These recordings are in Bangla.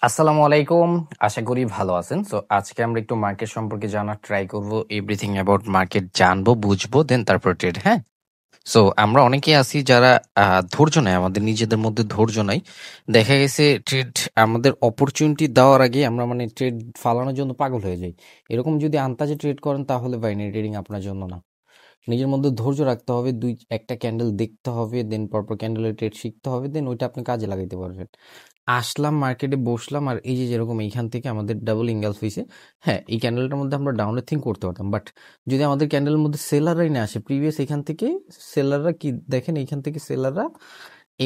আসসালামু আলাইকুম। আশা করি ভালো আছেন। সো আজকে আমরা একটু মার্কেট সম্পর্কে জানার ট্রাই করব। এভরিথিং অ্যাবাউট মার্কেট জানবো, বুঝবো, দেন তারপর ট্রেড, হ্যাঁ? সো আমরা অনেকেই আছি যারা ধৈর্য নাই, আমাদের নিজেদের মধ্যে ধৈর্য নাই। দেখা গেছে ট্রেড আমাদের অপরচুনিটি দেওয়ার আগে আমরা মানে ট্রেড ফালানোর জন্য পাগল হয়ে যাই। এরকম যদি আন্তাজে ট্রেড করেন তাহলে বাইনারি ট্রেডিং আপনার জন্য না। নিজের মধ্যে ধৈর্য রাখতে হবে, একটা ক্যান্ডেল দেখতে হবে, দেন পরপর ক্যান্ডেলের ট্রেড শিখতে হবে, দেন ওইটা আপনি কাজে লাগাইতে পারবেন। আসলাম মার্কেটে, বসলাম, আর এই যে যেরকম এইখান থেকে আমাদের ডাবল ইঙ্গালস হয়েছে। হ্যাঁ, এই ক্যান্ডেলটার মধ্যে আমরা ডাউনে থিঙ্ক করতে পারতাম, বাট যদি আমাদের ক্যান্ডেলের মধ্যে সেলাররাই না আসে, প্রিভিয়াস এখান থেকে সেলাররা কি দেখেন, এইখান থেকে সেলাররা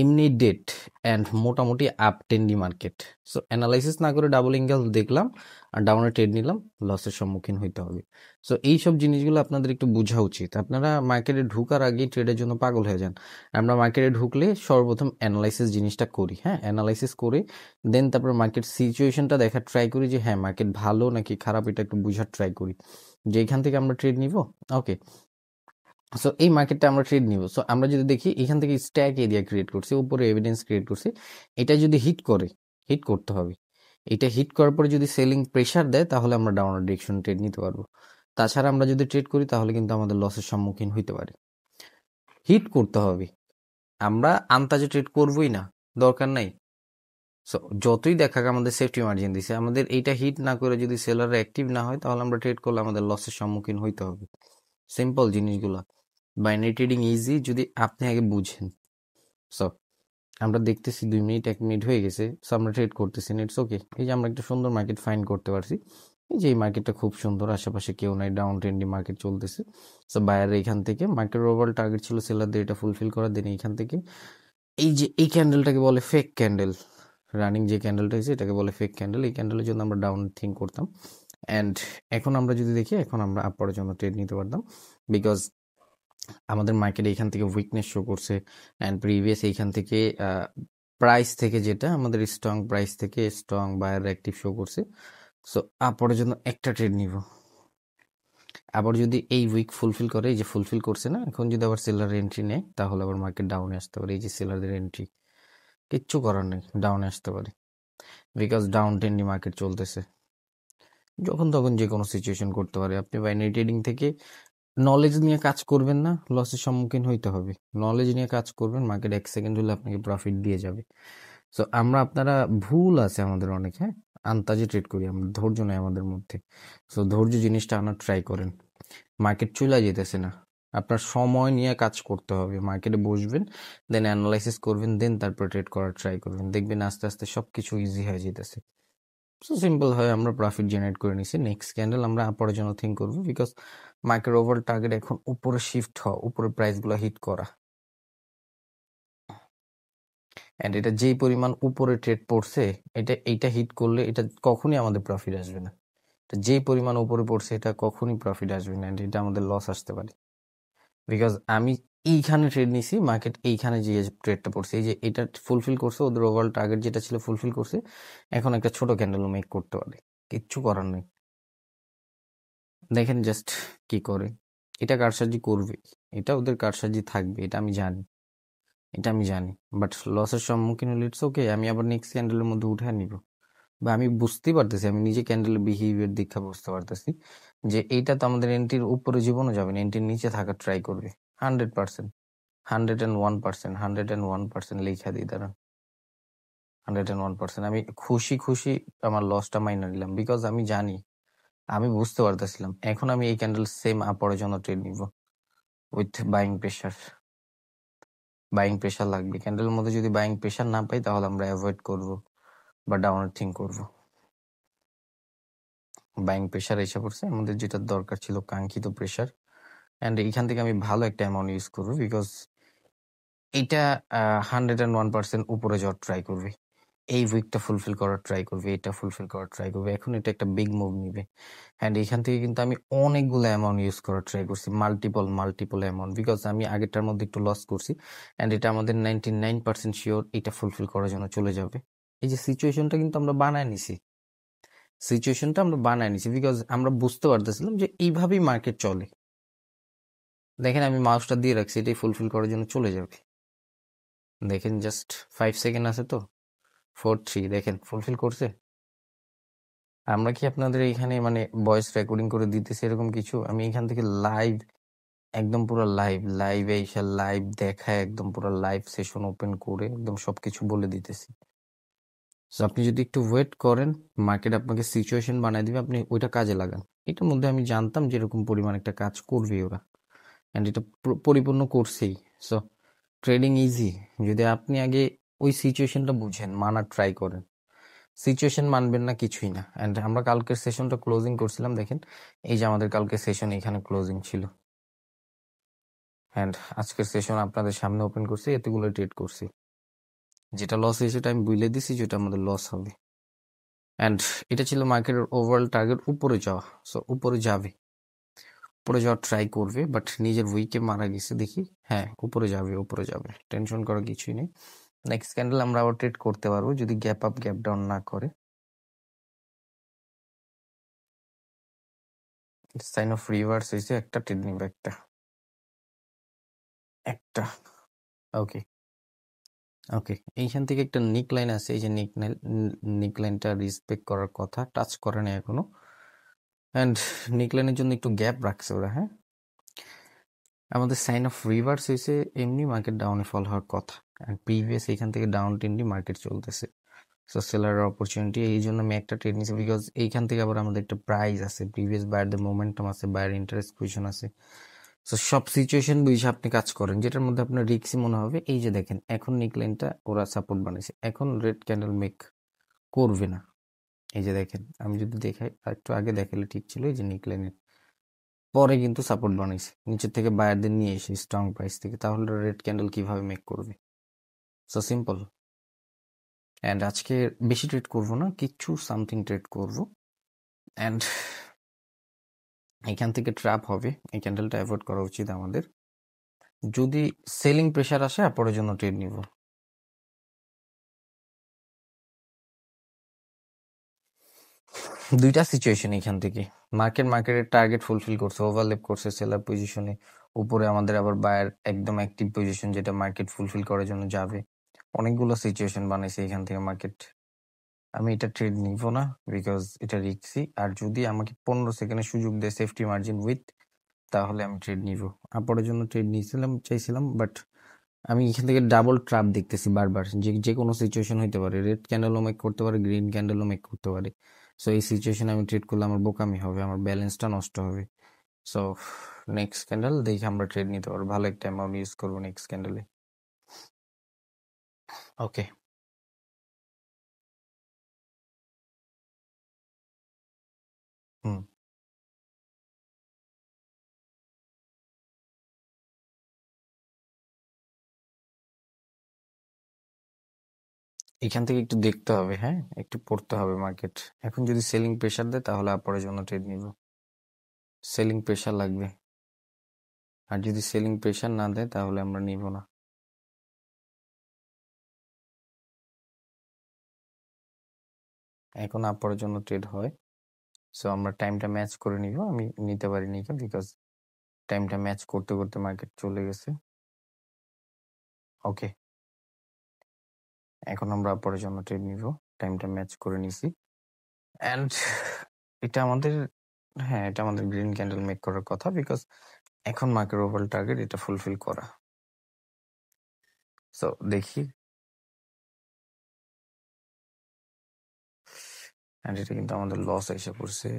এমনি ডেট অ্যান্ড মোটামুটি আপ টেন্ডি মার্কেট। সো অ্যানালাইসিস না করে ডাবল ইঙ্গেল দেখলাম আর ডাউনে ট্রেড নিলাম, লসের সম্মুখীন হইতে হবে। সো এইসব জিনিসগুলো আপনাদের একটু বোঝা উচিত। আপনারা মার্কেটে ঢুকার আগে ট্রেডের জন্য পাগল হয়ে যান। আমরা মার্কেটে ঢুকলে সর্বপ্রথম অ্যানালাইসিস জিনিসটা করি, হ্যাঁ, অ্যানালাইসিস করে দেন তারপর মার্কেট সিচুয়েশনটা দেখার ট্রাই করি যে হ্যাঁ মার্কেট ভালো নাকি খারাপ, এটা একটু বোঝার ট্রাই করি যে এখান থেকে আমরা ট্রেড নিব। ওকে, সো এই মার্কেটটা আমরা ট্রেড নিব। সো আমরা যদি দেখি এখান থেকে স্ট্যাক এরিয়া ক্রিয়েট করছে, উপরে এভিডেন্স ক্রিয়েট করছে, এটা যদি হিট করে, হিট করতে হবে, এটা হিট করার পরে যদি সেলিং প্রেসার দেয় তাহলে আমরা ডাউনার ডিরেকশন ট্রেড নিতে পারবো। তাছাড়া আমরা যদি ট্রেড করি তাহলে কিন্তু আমাদের লসের সম্মুখীন হইতে পারে। হিট করতে হবে, আমরা আন্তাজে ট্রেড করবোই না, দরকার নাই। সো যতই দেখাক আমাদের সেফটি মার্জিন দিছে, আমাদের এইটা হিট না করে যদি সেলার অ্যাক্টিভ না হয় তাহলে আমরা ট্রেড করলে আমাদের লসের সম্মুখীন হইতে হবে। সিম্পল জিনিসগুলো। বাইনারি ট্রেডিং ইজি যদি আপনি আগে বুঝেন। সো আমরা দেখতেছি 2 মিনিট 1 মিনিট হয়ে গেছে, সো আমরা ট্রেড করতেছি, ইটস ওকে। এই যে আমরা একটা সুন্দর মার্কেট ফাইন্ড করতে পারছি। এই যে এই মার্কেটটা খুব সুন্দর, আশেপাশে কেউ নাই, ডাউন ট্রেন্ডি মার্কেট চলতেছে। সো বায়ার এখান থেকে মার্কেট ওভারঅল টার্গেট ছিল সেলারদের এটা ফুলফিল করার, দেন এইখান থেকে এই যে এই ক্যান্ডেলটাকে বলে ফেক ক্যান্ডেল, রানিং যে ক্যান্ডেলটা হয়েছে এটাকে বলে ফেক ক্যান্ডেল। এই ক্যান্ডেলের জন্য আমরা ডাউন থিঙ্ক করতাম, অ্যান্ড এখন আমরা যদি দেখি এখন আমরা আপওয়ার্ডের জন্য ট্রেড নিতে পারতাম, বিকজ আমাদের মার্কেট এইখান থেকে উইকনেস শো করছে, অ্যান্ড প্রিভিয়াস এইখান থেকে প্রাইস থেকে যেটা আমাদের স্ট্রং প্রাইস থেকে স্ট্রং বায়ার অ্যাক্টিভ শো করছে। সো আপওয়ার্ডের জন্য একটা ট্রেড নিব। আবার যদি এই উইক ফুলফিল করে, এই যে ফুলফিল করছে না, এখন যদি আবার সেলারের এন্ট্রি নেয় তাহলে আবার মার্কেট ডাউনে আসতে পারে। এই যে সেলারদের এন্ট্রি, কিচ্ছু করার নেই, ডাউনে আসতে পারে, বিকজ ডাউন ট্রেন্ডি মার্কেট চলতেছে। যখন তখন যে কোনো সিচুয়েশন করতে পারে। আপনি বাইনারি ট্রেডিং থেকে নলেজ নিয়ে কাজ করবেন না, লসের সম্মুখীন হইতে হবে। নলেজ নিয়ে কাজ করবেন, মার্কেট 1 সেকেন্ড হলে আপনাকে প্রফিট দিয়ে যাবে। সো আপনারা ভুল আছে আমাদের অনেক, হ্যাঁ, আন্তাজে ট্রেড করি আমরা, ধৈর্য নেই আমাদের মধ্যে। সো ধৈর্য জিনিসটা আনার ট্রাই করেন। মার্কেট চলে যেতেছে না, আপনার সময় নিয়ে কাজ করতে হবে। মার্কেটে বসবেন, দেন অ্যানালাইসিস করবেন, দেন তারপর ট্রেড করার ট্রাই করবেন, দেখবেন আস্তে আস্তে সবকিছু ইজি হয়ে যেতেছে। সো সিম্পল হয়, আমরা প্রফিট জেনারেট করে নিছি। নেক্সট ক্যান্ডেল আমরা আপরের জন্য থিঙ্ক করবো, বিকজ মার্কেট ওভার টার্গেট এখন উপরে শিফট হওয়া, উপরে প্রাইসগুলো হিট করা, অ্যান্ড এটা যেই পরিমাণ উপরে ট্রেড পড়ছে, এইটা হিট করলে এটা কখনই আমাদের প্রফিট আসবে না। এটা যেই পরিমাণ উপরে পড়ছে এটা কখনই প্রফিট আসবে না, অ্যান্ড এটা আমাদের লস আসতে পারে। বিকজ আমি এইখানে ট্রেড নিছি, মার্কেট এইখানে যে ট্রেডটা পড়ছে, এই যে এটা ফুলফিল করছে, ওদের ওভারঅল টার্গেট যেটা ছিল ফুলফিল করছে, এখন একটা ছোট ক্যান্ডেলও মেক করতে পারে, কিচ্ছু করার নেই। দেখেন জাস্ট কি করে, এটা কারসাজি করবে, এটা ওদের কারসাজি থাকবে, এটা আমি জানি, এটা আমি জানি। বাট লসের সম্মুখীন হলে ইটস ওকে, আমি আবার নেক্সট ক্যান্ডেলের মধ্যে উঠে নিব। বা আমি বুঝতেই পারতেছি, আমি নিজে ক্যান্ডেলের বিহেভিয়ার দীক্ষা বুঝতে পারতেছি যে এইটা তো আমাদের এন্ট্রির উপরে জীবনও যাবে না, এন্ট্রির নিচে থাকার ট্রাই করবে 100%, 101%, 101% লেখা দিই, দাঁড়ান, 101%। আমি খুশি খুশি আমার লসটা মাইনে নিলাম, বিকজ আমি জানি, আমি বুঝতে পারতেছিলাম এখন আমি এই ক্যান্ডেল সেম আপরের জন্য ট্রেড নিব with buying pressure. Buying pressure লাগবে ক্যান্ডেলের মধ্যে, যদি বাইং প্রেশার না পাই তাহলে আমরা অ্যাভয়েড করব বা ডাউনের থিঙ্ক করব। বাইং প্রেশার এসে পড়ছে, আমাদের যেটা দরকার ছিল কাঙ্ক্ষিত প্রেশার, অ্যান্ড এইখান থেকে আমি ভালো একটা অ্যামাউন্ট ইউজ করবো, বিকজ এটা 101% উপরে যাওয়ার ট্রাই করবে, এই উইকটা ফুলফিল করার ট্রাই করবে, এটা ফুলফিল করার ট্রাই করবে, এখন এটা একটা বিগ মুভ নিবে। অ্যান্ড এখান থেকে কিন্তু আমি অনেকগুলো অ্যামাউন্ট ইউজ করার ট্রাই করছি, মাল্টিপল অ্যামাউন্ট, বিকজ আমি আগেরটার মধ্যে একটু লস করছি, অ্যান্ড এটা আমাদের 99% শিওর এটা ফুলফিল করার জন্য চলে যাবে। এই যে সিচুয়েশনটা কিন্তু আমরা বানায় নিছি, সিচুয়েশনটা আমরা বানায় নিছি, বিকজ আমরা বুঝতে পারতেছিলাম যে এইভাবেই মার্কেট চলে। দেখেন আমি মাউসটা দিয়ে রাখছি, এটাই ফুলফিল করার জন্য চলে যাবে। দেখেন জাস্ট 5 সেকেন্ড আছে তো, 4 3, দেখেন ফুলফিল করছে। আমরা কি আপনাদের এইখানে মানে ভয়েস রেকর্ডিং করে দিতেছি এরকম কিছু? আমি এখান থেকে লাইভ, একদম পুরো লাইভে এসে লাইভ দেখায় একদম পুরো লাইভ সেশন ওপেন করে একদম সবকিছু বলে দিতেছি। সো আপনি যদি একটু ওয়েট করেন, মার্কেট আপনাকে সিচুয়েশন বানায় দিবে, আপনি ওইটা কাজে লাগান। এটার মধ্যে আমি জানতাম যে এরকম পরিমাণ একটা কাজ করবে ওরা, অ্যান্ড এটা পরিপূর্ণ করছেই। সো ট্রেডিং ইজি যদি আপনি আগে ওই সিচুয়েশনটা বুঝেন, মানার ট্রাই করেন। সিচুয়েশন মানবেন না, কিছুই না। অ্যান্ড আমরা কালকের সেশনটা ক্লোজিং করছিলাম, দেখেন এই যে আমাদের কালকে সেশন এখানে ক্লোজিং ছিল, অ্যান্ড আজকের সেশন আপনাদের সামনে ওপেন করছি, এতগুলো ট্রেড করছি। যেটা লস হয়েছে সেটা আমি বুঝলে দিছি যেটা আমাদের লস হবে, অ্যান্ড এটা ছিল মার্কেটের ওভারঅল টার্গেট, উপরে যাওয়া। সো উপরে যাবে, উপরে যাওয়ার ট্রাই করবে, বাট নিজের উইকে মারা গেছে দেখি। হ্যাঁ, উপরে যাবে, উপরে যাবে, টেনশন করার কিছুই নেই। নেক্সট ক্যান্ডেল আমরা আবার ট্রেড করতে পারবো যদি গ্যাপ আপ গ্যাপ ডাউন না করে। সাইন অফ রিভার্স হয়েছে, একটা ট্রেড নিবে, একটা একটা ওকে ওকে। এইখান থেকে একটা নিক লাইন আছে, এই যে নিক লাইনটা রেসপেক্ট করার কথা, টাচ করে না এখনো, অ্যান্ড নিক লাইনের জন্য একটু গ্যাপ রাখছে ওরা। হ্যাঁ, আমাদের সাইন অফ রিভার্স হয়েছে, এমনি মার্কেট ডাউনে ফল হওয়ার কথা, অ্যান্ড প্রিভিয়াস এখান থেকে ডাউন ট্রেন্ডই মার্কেট চলতেছে। সো সেলার অপরচুনিটি, এই জন্য আমি একটা ট্রেড নিয়েছি, বিকজ এইখান থেকে আবার আমাদের একটা প্রাইস আছে, প্রিভিয়াস বায়ারদের মোমেন্টাম আছে, বায়ার ইন্টারেস্ট পজিশন আছে। সো সব সিচুয়েশন বুঝে আপনি কাজ করেন, যেটার মধ্যে আপনার রিক্সি মনে হবে। এই যে দেখেন এখন নিকলাইনটা ওরা সাপোর্ট বানিয়েছে, এখন রেড ক্যান্ডেল মেক করবে না। এই যে দেখেন, আমি যদি দেখাই, একটু আগে দেখালে ঠিক ছিল, এই যে নিকলাইনের পরে কিন্তু সাপোর্ট বানিয়েছে নিচের থেকে বায়ারদের নিয়ে এসে স্ট্রং প্রাইস থেকে, তাহলে রেড ক্যান্ডেল কিভাবে মেক করবে? So simple. অ্যান্ড আজকে বেশি ট্রেড করব না, কিছু সামথিং ট্রেড করব, অ্যান্ড এখান থেকে ট্র্যাপ হবে, এই ক্যান্ডেলটা অ্যাভয়েড করা উচিত আমাদের। যদি সেলিং প্রেশার আসে পরের জন্য ট্রেড নিব। দুইটা সিচুয়েশন এখান থেকে, মার্কেটের টার্গেট ফুলফিল করছে, ওভারলেপ করছে সেলার পজিশনে, উপরে আমাদের আবার বায়ার একদম অ্যাক্টিভ পজিশন যেটা মার্কেট ফুলফিল করার জন্য যাবে। অনেকগুলো সিচুয়েশন বানাইছে এখান থেকে মার্কেট। আমি এটা ট্রেড নিব না, বিকজ এটা রিস্কি। আর যদি আমাকে 15 সেকেন্ডের সুযোগ দেয় সেফটি মার্জিন উইথ, তাহলে আমি ট্রেড নিব। আপরের জন্য ট্রেড চাইছিলাম, বাট আমি এখান থেকে ডাবল ট্র্যাপ দেখতেছি বারবার, যে যে কোনো সিচুয়েশন হইতে পারে, রেড ক্যান্ডেলও মেক করতে পারে, গ্রিন ক্যান্ডেলও মেক করতে পারে। সো এই সিচুয়েশনে আমি ট্রেড করলে আমার বোকামি হবে, আমার ব্যালেন্সটা নষ্ট হবে। সো নেক্সট ক্যান্ডেল দেখে আমরা ট্রেড নিতে পারবো, ভালো একটা অ্যামাউন্ট ইউজ করবো নেক্সট ক্যান্ডেলে। ওকে, হুম, এখান থেকে একটু দেখতে হবে, হ্যাঁ একটু পড়তে হবে মার্কেট। এখন যদি সেলিং প্রেশার দেয় তাহলে আপরের জন্য ট্রেড নিব, সেলিং প্রেশার লাগবে। আর যদি সেলিং প্রেশার না দেয় তাহলে আমরা নিব না। এখন আপরের জন্য ট্রেড হয়, সো আমরা টাইমটা ম্যাচ করে নিব। আমি নিতে পারিনি বিকজ টাইমটা ম্যাচ করতে করতে মার্কেট চলে গেছে। ওকে, এখন আমরা পরের জন্য ট্রেড নিব, টাইমটা ম্যাচ করে নিছি, অ্যান্ড এটা আমাদের, হ্যাঁ এটা আমাদের গ্রিন ক্যান্ডেল মেক করার কথা, বিকজ এখন মার্কেট ওভারঅল টার্গেট এটা ফুলফিল করা। সো দেখি, অ্যান্ড এটা কিন্তু আমাদের লস এসে পড়ছে।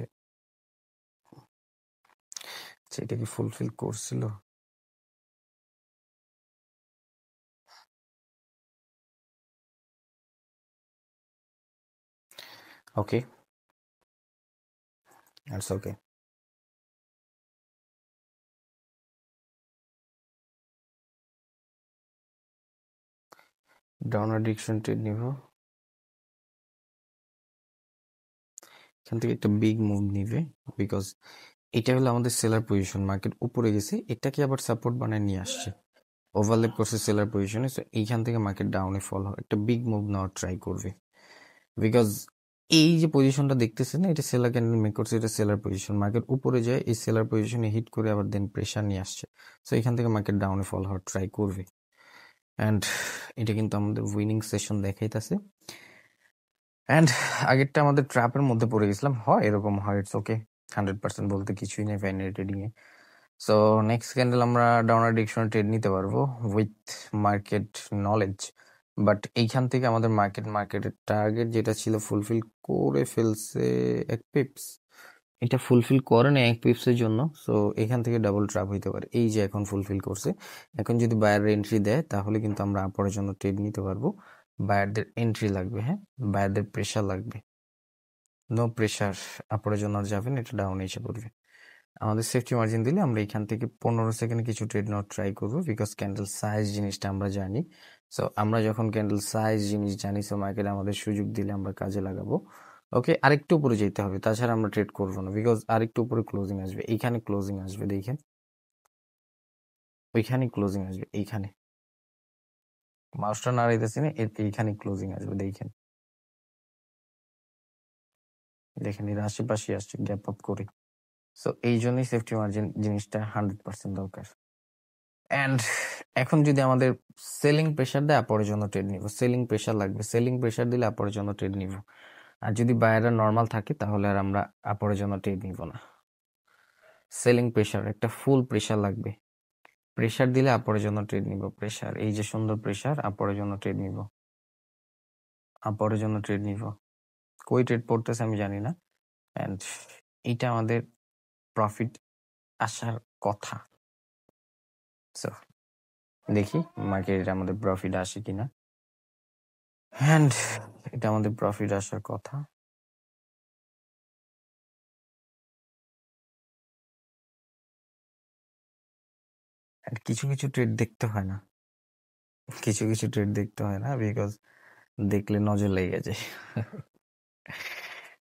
এটা কি ফুলফিল করছিল? Okay, it's okay. ডাউনার ডিরেকশন ট্রেড নিব, এখান থেকে একটা বিগ মুভ নিবে, বিকজ এটা হলো আমাদের সেলার পজিশন, মার্কেট উপরে গেছে, এটাকে আবার সাপোর্ট বানায় নিয়ে আসছে, ওভারলেপ করছে সেলার পজিশনে। সো এইখান থেকে মার্কেট ডাউনে ফল হয়, একটা বিগ মুভ নেওয়ার ট্রাই করবে, বিকজ এই যে পজিশনটা দেখতেছেন না, এটা সেলার ক্যান্ডেল মেক করছে, এটা সেলার পজিশন, মার্কেট উপরে যায় এই সেলার পজিশনে হিট করে আবার দেন প্রেশার নিয়ে আসছে। সো এখান থেকে মার্কেট ডাউনে ফল হওয়ার ট্রাই করবে, অ্যান্ড এটা কিন্তু আমাদের উইনিং সেশন দেখাইতেছে। অ্যান্ড আগেরটা আমাদের ট্র্যাপের মধ্যে পড়ে গেছিলাম। হয় এরকম হয়, ইটস ওকে। 100% বলতে কিছুই নেই বাইনারি ট্রেডিং এ। সো নেক্সট ক্যান্ডেল আমরা ডাউনার ডিরেকশনে ট্রেড নিতে পারবো উইথ মার্কেট নলেজ। বাট এইখান থেকে আমাদের মার্কেটের টার্গেট যেটা ছিল ফুলফিল করে ফেলছে 1 পিপস। এটা ফুলফিল করে না 1 পিপসের জন্য। সো এখান থেকে ডাবল ট্র্যাপ হইতে পারে। এই যে এখন ফুলফিল করছে। এখন যদি বায়ার এন্ট্রি দেয় তাহলে কিন্তু আমরা আপরের জন্য ট্রেড নিতে পারবো। বায়ারদের এন্ট্রি লাগবে, হ্যাঁ? বায়ারদের প্রেশার লাগবে। নো প্রেশার আপরের জন্য আর যাবে না, এটা ডাউনে এসে পড়বে। আমাদের সেফটি মার্জিন দিলে আমরা এখান থেকে 15 সেকেন্ডে কিছু ট্রেড নেওয়ার ট্রাই করবো, বিকজ ক্যান্ডেল সাইজ জিনিসটা আমরা জানি। সো আমরা যখন ক্যান্ডেল সাইজ জিনিস জানি, সো মার্কেটে আমাদের সুযোগ দিলে আমরা কাজে লাগাবো। ওকে, আরেকটু উপরে যেতে হবে, তাছাড়া আমরা ট্রেড করবো না, বিকজ আরেকটু উপরে ক্লোজিং আসবে। এইখানে ক্লোজিং আসবে, দেখেন ওইখানে ক্লোজিং আসবে, এইখানে মাউসটা নাড়াইতেছি না, এইখানে ক্লোজিং আসবে, দেখেন দেখেন এর আশেপাশে আসছে গ্যাপ আপ করে। সো এই জন্যই সেফটি মার্জিন জিনিসটা 100% দরকার। অ্যান্ড এখন যদি আমাদের সেলিং প্রেশার দেয়, আপরের জন্য ট্রেড নিব। সেলিং প্রেশার লাগবে, সেলিং প্রেশার দিলে আপরের জন্য ট্রেড নিব। আর যদি বায়াররা নর্মাল থাকে তাহলে আর আমরা আপরের জন্য ট্রেড নিব না। সেলিং প্রেশার, একটা ফুল প্রেশার লাগবে। প্রেশার দিলে আপরের জন্য ট্রেড নিব। প্রেশার, এই যে সুন্দর প্রেশার, আপরের জন্য ট্রেড নিব। আপরের জন্য ট্রেড নিব। কই ট্রেড পড়তেছে আমি জানি না। অ্যান্ড এইটা আমাদের প্রফিট আসার কথা। সো দেখি মার্কেটে আমাদের প্রফিট আসে কিনা। অ্যান্ড এটা আমাদের প্রফিট আসার কথা। আর কিছু কিছু ট্রেড দেখতে হয় না, কিছু কিছু ট্রেড দেখতে হয় না, বিকজ দেখলে নজর লেগে যায়।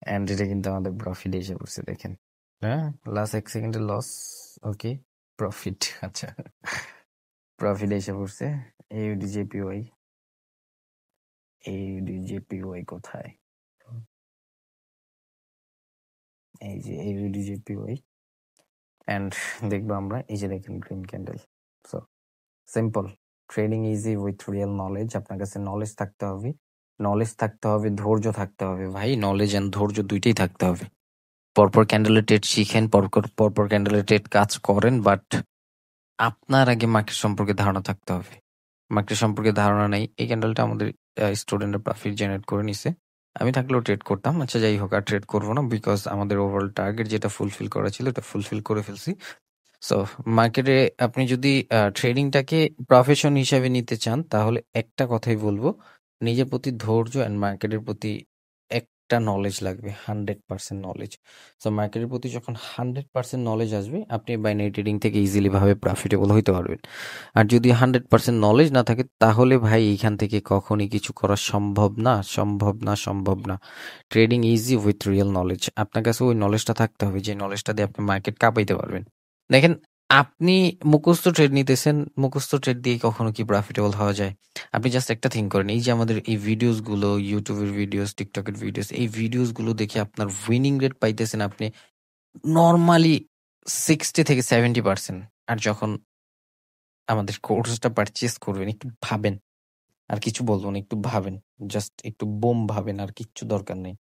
অ্যান্ড এটা কিন্তু আমাদের প্রফিট এসে পড়ছে, দেখেন। হ্যাঁ, লাস্ট 1 সেকেন্ডের লস। ওকে, প্রফিট। আচ্ছা, প্রফিট এসে পড়ছে। AUDJPY, AUDJPY কোথায়? এই যে AUDJPY। অ্যান্ড দেখবো আমরা, এই যে দেখেন green candle. So simple, trading easy with real knowledge. আপনার কাছে নলেজ থাকতে হবে, নলেজ থাকতে হবে, ধৈর্য থাকতে হবে। ভাই, নলেজ অ্যান্ড ধৈর্য দুইটাই থাকতে হবে। পরপর ক্যান্ডেলের ট্রেড শিখেন, পরপর ক্যান্ডেলের ট্রেড কাজ করেন, বাট আপনার আগে মার্কেট সম্পর্কে ধারণা থাকতে হবে। মার্কেট সম্পর্কে ধারণা নেই, এই ক্যান্ডেলটা আমাদের স্টুডেন্টরা প্রফিট জেনারেট করে নিছে। আমি থাকলেও ট্রেড করতাম। আচ্ছা যাই হোক, আর ট্রেড করবো না, বিকজ আমাদের ওভারঅল টার্গেট যেটা ফুলফিল করা ছিল এটা ফুলফিল করে ফেলছি। সো মার্কেটে আপনি যদি ট্রেডিংটাকে প্রফেশন হিসাবে নিতে চান, তাহলে একটা কথাই বলবো, নিজের প্রতি ধৈর্য অ্যান্ড মার্কেটের প্রতি একটা নলেজ লাগবে, 100% নলেজ। সো মার্কেটের প্রতি যখন 100% নলেজ আসবে, আপনি বাইনারি ট্রেডিং থেকে ইজিলি ভাবে প্রফিটেবল হইতে পারবেন। আর যদি 100% নলেজ না থাকে, তাহলে ভাই এইখান থেকে কখনই কিছু করা সম্ভব না, সম্ভব না, সম্ভব না। Trading easy with real knowledge. আপনার কাছে ওই নলেজটা থাকতে হবে, যে নলেজটা দিয়ে আপনি মার্কেট কাঁপাইতে পারবেন। দেখেন, আপনি মুখস্থ ট্রেড নিতেছেন, মুখস্থ ট্রেড দিয়ে কখনো কি প্রফিটেবল হওয়া যায়? আপনি জাস্ট একটা থিঙ্ক করেন, এই যে আমাদের এই ভিডিওস গুলো, ইউটিউবের ভিডিওস, টিকটকের ভিডিওস, এই ভিডিওস গুলো দেখে আপনার উইনিং রেট পাইতেছেন আপনি নর্মালি 60 থেকে 70%। আর যখন আমাদের কোর্সটা পারচেজ করবেন, একটু ভাবেন, আর কিছু বলবো না, একটু ভাবেন, জাস্ট একটু বোম ভাবেন, আর কিচ্ছু দরকার নেই।